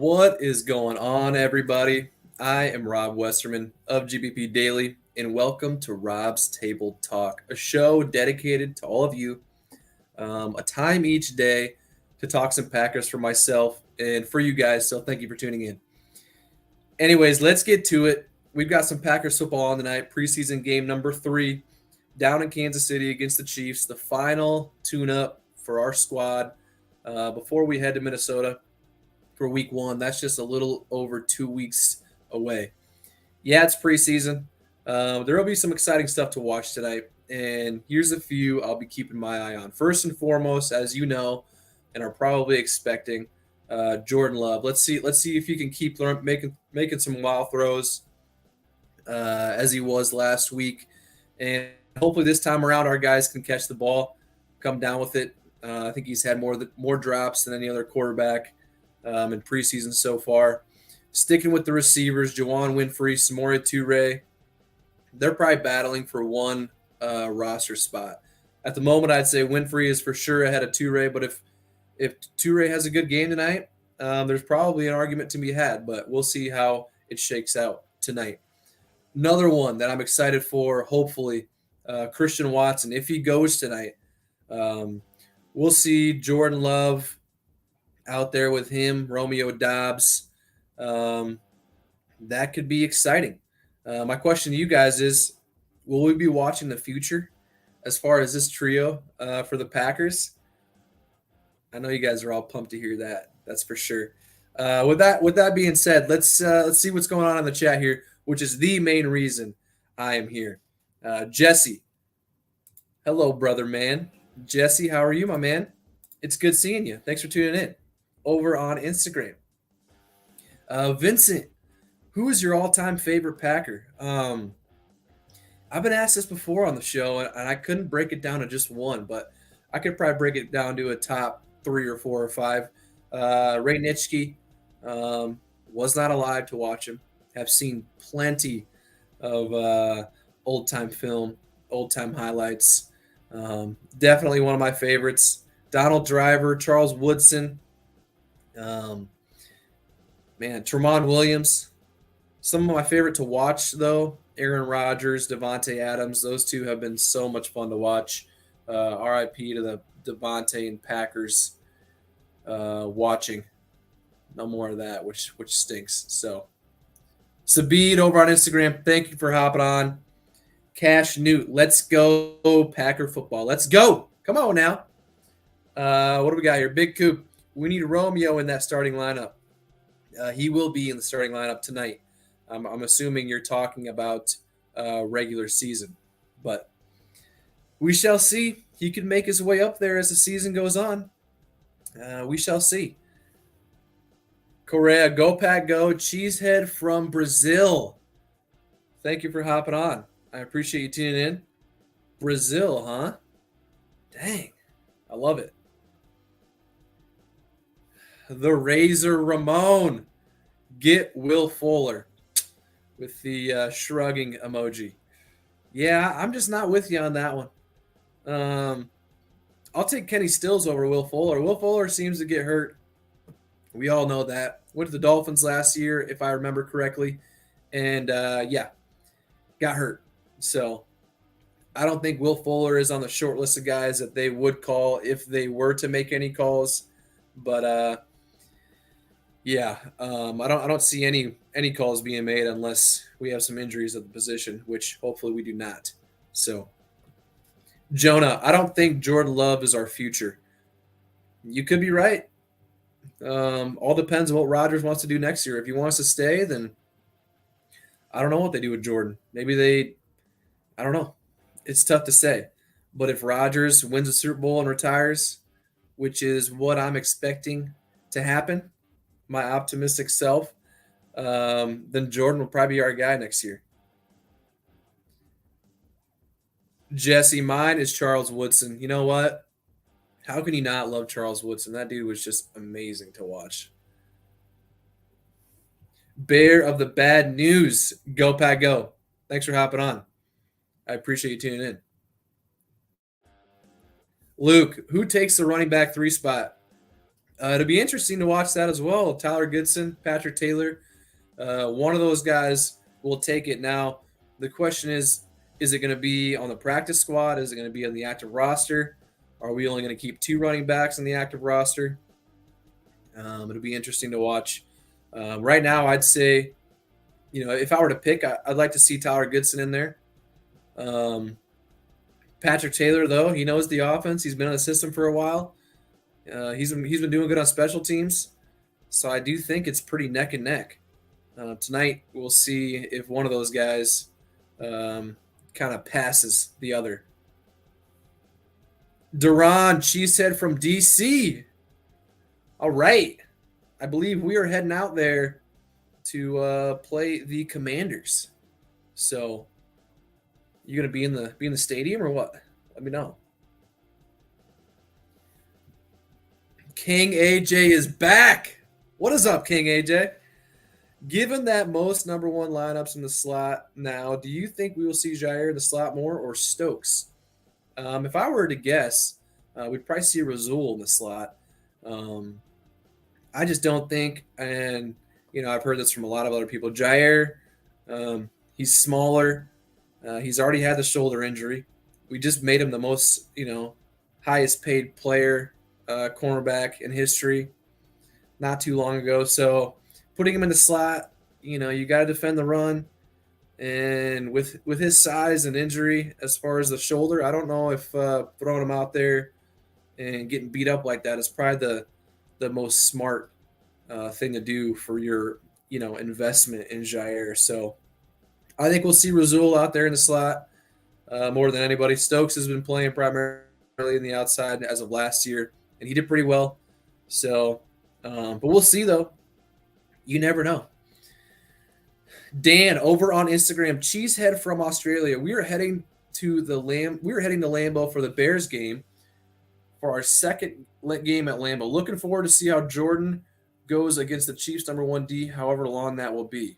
What is going on, everybody? I am Rob Westerman of GBP Daily, and welcome to Rob's Table Talk, a show dedicated to all of you, a time each day to talk some Packers for myself and for you guys. So thank you for tuning in. Anyways, let's get to it. We've got some Packers football on tonight, preseason game number 3, down in Kansas City against the Chiefs, the final tune-up for our squad before we head to Minnesota for week 1. That's just a little over 2 weeks away. Yeah, it's preseason. There will be some exciting stuff to watch tonight, and here's a few I'll be keeping my eye on. First and foremost, as you know, and are probably expecting, Jordan Love. Let's see if he can keep making some wild throws as he was last week, and hopefully this time around our guys can catch the ball, come down with it. I think he's had more drops than any other quarterback in preseason so far. Sticking with the receivers, Juwan Winfrey, Samori Toure, they're probably battling for one roster spot. At the moment, I'd say Winfrey is for sure ahead of Toure, but if Toure has a good game tonight, there's probably an argument to be had, but we'll see how it shakes out tonight. Another one that I'm excited for, hopefully, Christian Watson. If he goes tonight, we'll see Jordan Love out there with him, Romeo Doubs. That could be exciting. My question to you guys is, will we be watching the future as far as this trio for the Packers? I know you guys are all pumped to hear that. That's for sure. With that being said, let's see what's going on in the chat here, which is the main reason I am here. Jesse, hello, brother man. Jesse, how are you, my man? It's good seeing you. Thanks for tuning in over on Instagram. Vincent, who is your all-time favorite Packer? I've been asked this before on the show, and I couldn't break it down to just one, but I could probably break it down to a top 3 or 4 or 5. Ray Nitschke, was not alive to watch him. Have seen plenty of old-time film, old-time highlights. Definitely one of my favorites. Donald Driver, Charles Woodson, Tramon Williams. Some of my favorite to watch, though, Aaron Rodgers, Devontae Adams. Those two have been so much fun to watch. RIP to the Devontae and Packers watching. No more of that, which stinks. So, Sabid over on Instagram, thank you for hopping on. Cash Newt, let's go Packer football. Let's go. Come on now. What do we got here? Big Coop. We need Romeo in that starting lineup. He will be in the starting lineup tonight. I'm assuming you're talking about regular season, but we shall see. He could make his way up there as the season goes on. We shall see. Correa, go Pack, go. Cheesehead from Brazil. Thank you for hopping on. I appreciate you tuning in. Brazil, huh? Dang, I love it. The Razor Ramon. Get Will Fuller with the shrugging emoji. Yeah, I'm just not with you on that one. I'll take Kenny Stills over Will Fuller. Will Fuller seems to get hurt. We all know that. Went to the Dolphins last year, if I remember correctly. And, got hurt. So I don't think Will Fuller is on the short list of guys that they would call if they were to make any calls. But, I don't see any calls being made unless we have some injuries at the position, which hopefully we do not. So, Jonah, I don't think Jordan Love is our future. You could be right. All depends on what Rodgers wants to do next year. If he wants to stay, then I don't know what they do with Jordan. Maybe I don't know. It's tough to say. But if Rodgers wins a Super Bowl and retires, which is what I'm expecting to happen, my optimistic self, then Jordan will probably be our guy next year. Jesse, mine is Charles Woodson. You know what? How can you not love Charles Woodson? That dude was just amazing to watch. Bear of the Bad News. Go Pack Go. Thanks for hopping on. I appreciate you tuning in. Luke, who takes the running back 3 spot? It'll be interesting to watch that as well. Tyler Goodson, Patrick Taylor, one of those guys will take it. Now, the question is it going to be on the practice squad? Is it going to be on the active roster? Are we only going to keep 2 running backs on the active roster? It'll be interesting to watch. Right now, I'd say, if I were to pick, I'd like to see Tyler Goodson in there. Patrick Taylor, though, he knows the offense. He's been in the system for a while. He's been doing good on special teams. So I do think it's pretty neck and neck. Tonight, we'll see if one of those guys kind of passes the other. Duran Cheesehead from DC. All right. I believe we are heading out there to play the Commanders. So, you gonna be in the stadium or what? Let me know. King AJ is back. What is up, King AJ? Given that most number one lineups in the slot now, do you think we will see Jair in the slot more or Stokes? If I were to guess, we'd probably see Razul in the slot. I just don't think, and I've heard this from a lot of other people. Jair, he's smaller. He's already had the shoulder injury. We just made him the most, highest paid player, cornerback in history, not too long ago. So putting him in the slot, you got to defend the run. And with his size and injury, as far as the shoulder, I don't know if throwing him out there and getting beat up like that is probably the most smart thing to do for your investment in Jair. So I think we'll see Razul out there in the slot more than anybody. Stokes has been playing primarily in the outside as of last year, and he did pretty well. So, but we'll see though. You never know. Dan over on Instagram, Cheesehead from Australia. We are heading to Lambeau for the Bears game for our second game at Lambeau. Looking forward to see how Jordan goes against the Chiefs number 1D, however long that will be.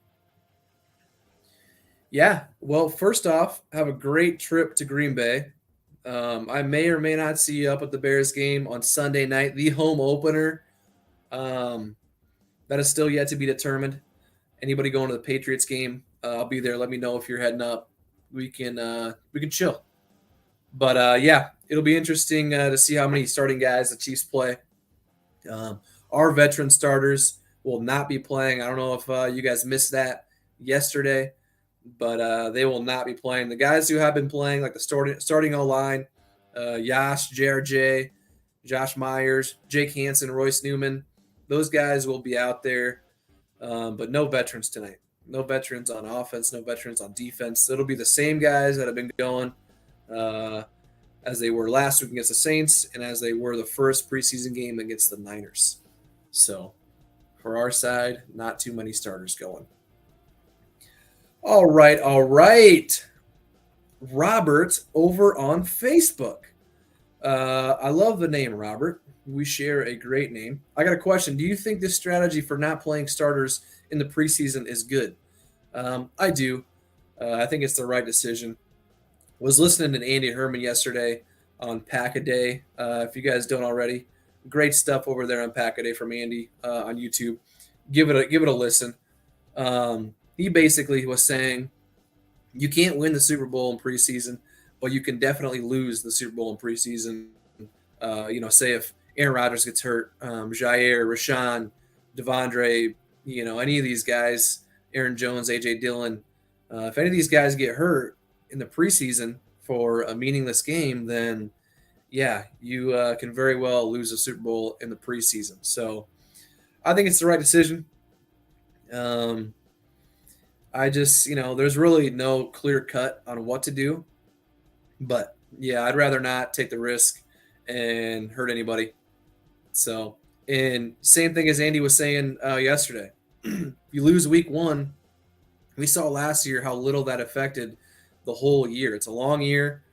Yeah, well, first off, have a great trip to Green Bay. I may or may not see you up at the Bears game on Sunday night, the home opener. That is still yet to be determined. Anybody going to the Patriots game, I'll be there. Let me know if you're heading up. We can chill. But yeah, it'll be interesting to see how many starting guys the Chiefs play. Our veteran starters will not be playing. I don't know if you guys missed that yesterday, but they will not be playing. The guys who have been playing, like the starting O-line, Yash, JRJ, Josh Myers, Jake Hansen, Royce Newman, those guys will be out there. But no veterans tonight. No veterans on offense, no veterans on defense. It'll be the same guys that have been going as they were last week against the Saints and as they were the first preseason game against the Niners. So for our side, not too many starters going. All right. Robert over on Facebook. I love the name, Robert. We share a great name. I got a question. Do you think this strategy for not playing starters in the preseason is good? I do. I think it's the right decision. Was listening to Andy Herman yesterday on Pack-A-Day. If you guys don't already, great stuff over there on Pack-A-Day from Andy on YouTube. Give it a listen. He basically was saying you can't win the Super Bowl in preseason, but you can definitely lose the Super Bowl in preseason. Say if Aaron Rodgers gets hurt, Jair, Rashawn, Devondre, any of these guys, Aaron Jones, A.J. Dillon, if any of these guys get hurt in the preseason for a meaningless game, then, yeah, you can very well lose a Super Bowl in the preseason. So I think it's the right decision. I just, there's really no clear cut on what to do. But, yeah, I'd rather not take the risk and hurt anybody. So, and same thing as Andy was saying yesterday. If you lose week 1, we saw last year how little that affected the whole year. It's a long year.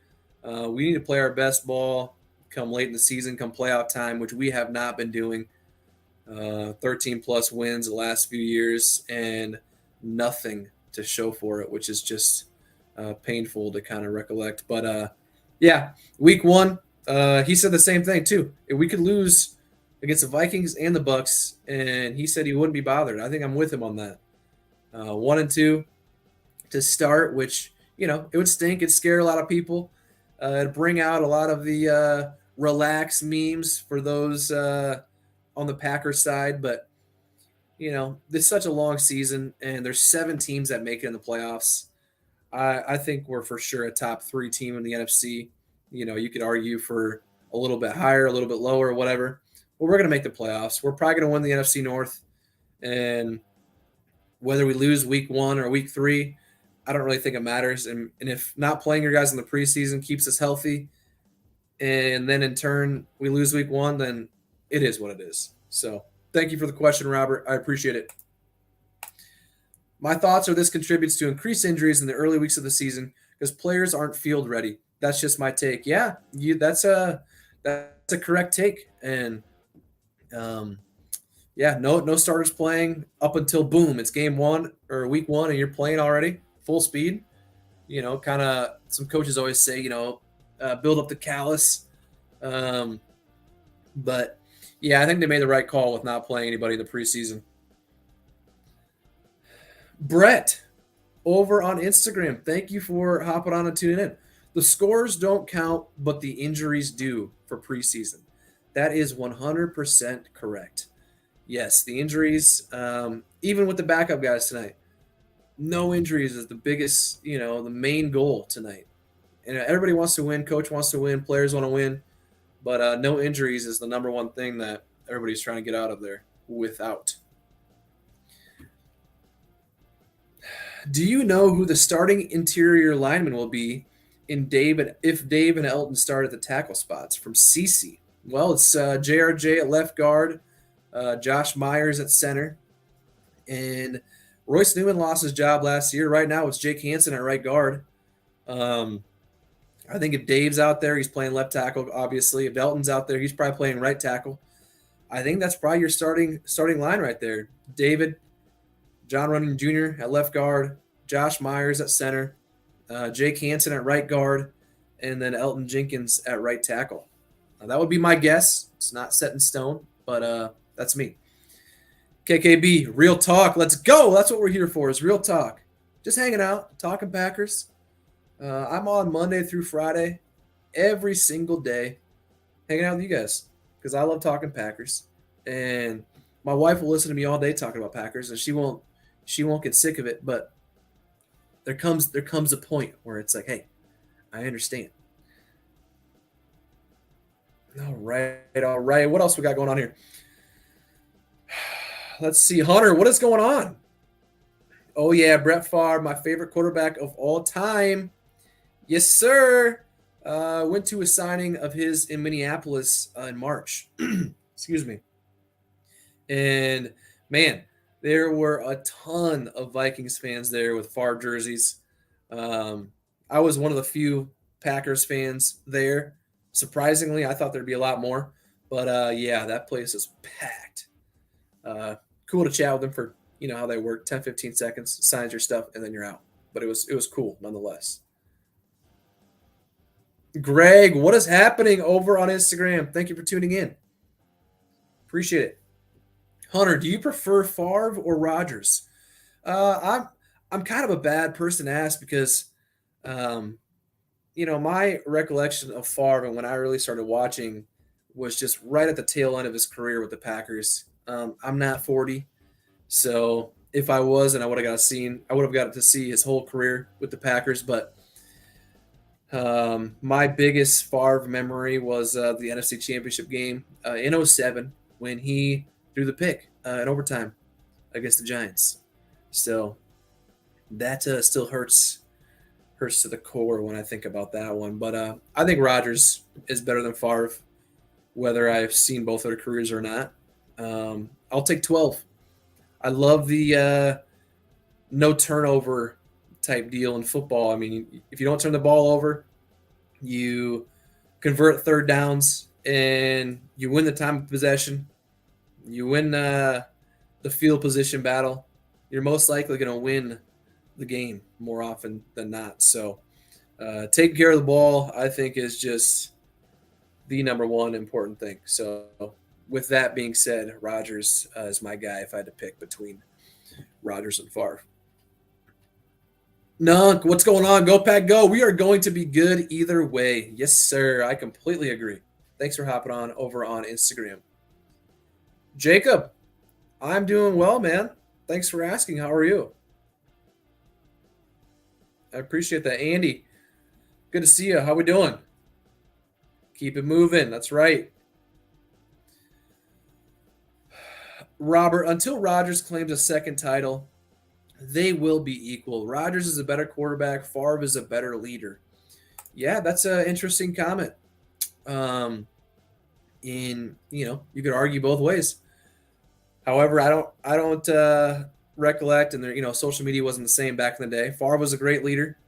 We need to play our best ball come late in the season, come playoff time, which we have not been doing. 13-plus wins the last few years and nothing to show for it, which is just painful to kind of recollect. But, yeah, week 1, he said the same thing, too. If we could lose against the Vikings and the Bucks, and he said he wouldn't be bothered. I think I'm with him on that. 1-2 to start, which it would stink. It'd scare a lot of people. It'd bring out a lot of the relaxed memes for those on the Packers side, but this is such a long season, and there's 7 teams that make it in the playoffs. I think we're for sure a top 3 team in the NFC. You could argue for a little bit higher, a little bit lower, whatever. But we're going to make the playoffs. We're probably going to win the NFC North, and whether we lose week 1 or week 3, I don't really think it matters. And if not playing your guys in the preseason keeps us healthy, and then in turn we lose week 1, then it is what it is. So thank you for the question, Robert. I appreciate it. My thoughts are this contributes to increased injuries in the early weeks of the season because players aren't field ready. That's just my take. Yeah, that's a correct take. And no starters playing up until boom, it's game 1 or week 1, and you're playing already full speed. Kind of some coaches always say, build up the callus. But yeah, I think they made the right call with not playing anybody in the preseason. Brett, over on Instagram, thank you for hopping on and tuning in. The scores don't count, but the injuries do for preseason. That is 100% correct. Yes, the injuries, even with the backup guys tonight, no injuries is the biggest, the main goal tonight. And everybody wants to win, coach wants to win, players want to win, but no injuries is the number one thing that everybody's trying to get out of there without. Do you know who the starting interior lineman will be if Dave and Elton start at the tackle spots? From CC. Well, it's JRJ at left guard, Josh Myers at center, and Royce Newman lost his job last year. Right now, it's Jake Hansen at right guard. I think if Dave's out there, he's playing left tackle, obviously. If Elton's out there, he's probably playing right tackle. I think that's probably your starting line right there. David, John Runyon Jr. at left guard, Josh Myers at center, Jake Hansen at right guard, and then Elton Jenkins at right tackle. That would be my guess. It's not set in stone, but that's me. KKB, real talk. Let's go. That's what we're here for, is real talk. Just hanging out, talking Packers. I'm on Monday through Friday, every single day, hanging out with you guys because I love talking Packers. And my wife will listen to me all day talking about Packers, and she won't get sick of it. But there comes a point where it's like, hey, I understand. All right. What else we got going on here? Let's see. Hunter, what is going on? Oh, yeah, Brett Favre, my favorite quarterback of all time. Yes, sir. Went to a signing of his in Minneapolis in March. Excuse me. And, man, there were a ton of Vikings fans there with Favre jerseys. I was one of the few Packers fans there. Surprisingly, I thought there'd be a lot more. But, yeah, that place is packed. Cool to chat with them for, how they work, 10, 15 seconds, signs your stuff, and then you're out. But it was cool nonetheless. Greg, what is happening over on Instagram? Thank you for tuning in. Appreciate it. Hunter, do you prefer Favre or Rodgers? I'm kind of a bad person to ask because, my recollection of Favre and when I really started watching was just right at the tail end of his career with the Packers. I'm not 40, so if I was, and I would have got to see his whole career with the Packers. But my biggest Favre memory was the NFC Championship game in 2007 when he threw the pick in overtime against the Giants. So that still hurts to the core when I think about that one. But I think Rodgers is better than Favre, whether I've seen both their careers or not. I'll take 12. I love the no turnover type deal in football. I mean, if you don't turn the ball over, you convert third downs and you win the time of possession. You win the field position battle. You're most likely going to win the game more often than not. So taking care of the ball, I think, is just the number one important thing. So with that being said, Rodgers is my guy if I had to pick between Rodgers and Favre. Nunk, what's going on? Go Pack Go. We are going to be good either way. Yes, sir. I completely agree. Thanks for hopping on over on Instagram. Jacob, I'm doing well, man. Thanks for asking. How are you? I appreciate that. Andy, good to see you. How we doing? Keep it moving. That's right. Robert, until Rodgers claims a second title, they will be equal. Rodgers is a better quarterback. Favre is a better leader. Yeah, that's an interesting comment. Um, you could argue both ways. However, I don't recollect, and social media wasn't the same back in the day. Favre was a great leader.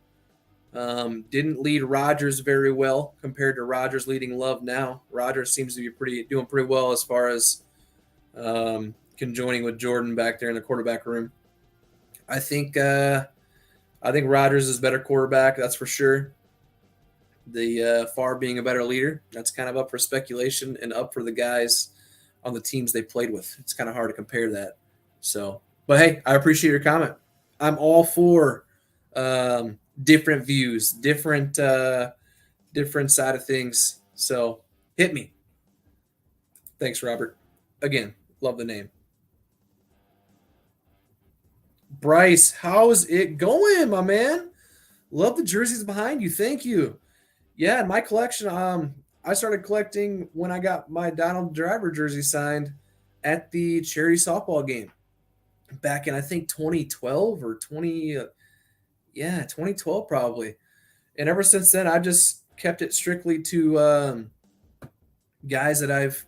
Didn't lead Rodgers very well compared to Rodgers leading Love now. Rodgers seems to be doing pretty well as far as conjoining with Jordan back there in the quarterback room. I think Rodgers is a better quarterback, that's for sure. The Favre being a better leader, that's kind of up for speculation and up for the guys on the teams they played with. It's kind of hard to compare that. So, but hey, I appreciate your comment. I'm all for different views, different side of things. So hit me. Thanks, Robert. Again, love the name. Bryce, how's it going, my man? Love the jerseys behind you. Thank you. Yeah, in my collection, I started collecting when I got my Donald Driver jersey signed at the charity softball game back in I think 2012 or 2012 probably. And ever since then, I've just kept it strictly to guys that I've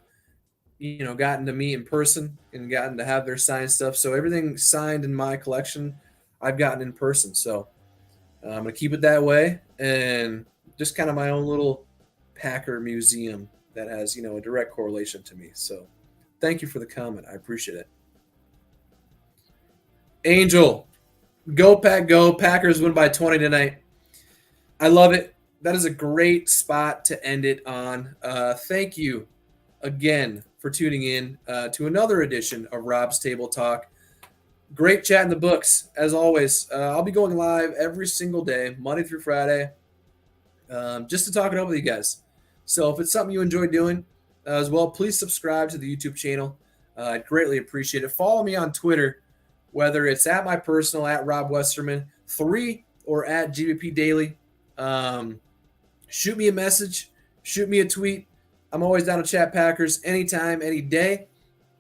gotten to meet in person and gotten to have their signed stuff. So everything signed in my collection, I've gotten in person. So I'm gonna keep it that way, and just kind of my own little Packer museum that has a direct correlation to me. So thank you for the comment. I appreciate it. Angel, go Pack, go! Packers win by 20 tonight. I love it. That is a great spot to end it on. Thank you again for tuning in to another edition of Rob's Table Talk. Great chat in the books, as always. I'll be going live every single day, Monday through Friday, just to talk it over with you guys. So if it's something you enjoy doing as well, please subscribe to the YouTube channel. I'd greatly appreciate it. Follow me on Twitter, whether it's at my personal, at Rob Westerman 3, or at GBP Daily. Shoot me a message. Shoot me a tweet. I'm always down to chat Packers anytime, any day.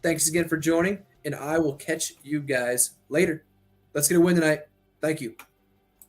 Thanks again for joining, and I will catch you guys later. Let's get a win tonight. Thank you.